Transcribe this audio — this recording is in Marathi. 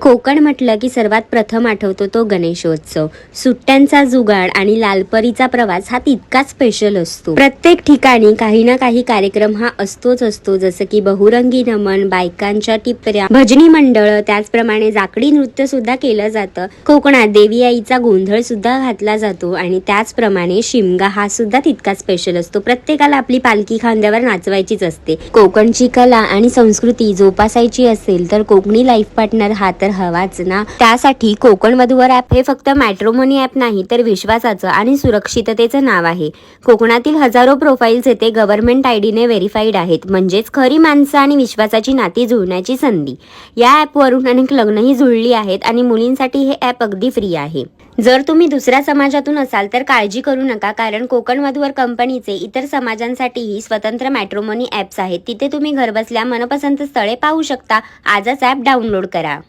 कोकण म्हटलं की सर्वात प्रथम आठवतो तो गणेशोत्सव. सुट्ट्यांचा जुगाड आणि लालपरीचा प्रवास हा तितकाच स्पेशल असतो. प्रत्येक ठिकाणी काही ना काही कार्यक्रम हा असतो. जसं की बहुरंगी नमन, बायकांच्या टिपऱ्या, भजनी मंडळ, त्याचप्रमाणे जाकडी नृत्य सुद्धा केलं जातं. कोकणात देवी आईचा गोंधळ सुद्धा घातला जातो आणि त्याचप्रमाणे शिमगा हा सुद्धा तितकाच स्पेशल असतो. प्रत्येकाला आपली पालखी खांद्यावर नाचवायचीच असते. कोकणची कला आणि संस्कृती जोपासायची असेल तर कोकणी लाईफ पार्टनर हा तर हवाच ना. त्यासाठी कोकण वधूवर ॲप हे फक्त मॅट्रोमनी ॲप नाही तर विश्वासाचं आणि सुरक्षिततेचं नाव आहे. कोकणातील हजारो प्रोफाईल्स येथे गव्हर्नमेंट आयडीने व्हेरीफाईड आहेत, म्हणजेच खरी माणसं आणि विश्वासाची नाती जुळण्याची संधी. या ॲपवरून अनेक लग्नही जुळली आहेत आणि मुलींसाठी हे ॲप अगदी फ्री आहे. जर तुम्ही दुसऱ्या समाजातून असाल तर काळजी करू नका, कारण कोकण वधूवर कंपनीचे इतर समाजांसाठीही स्वतंत्र मॅट्रोमनी ॲप्स आहेत. तिथे तुम्ही घरबसल्या मनपसंत स्थळे पाहू शकता. आजच ॲप डाउनलोड करा.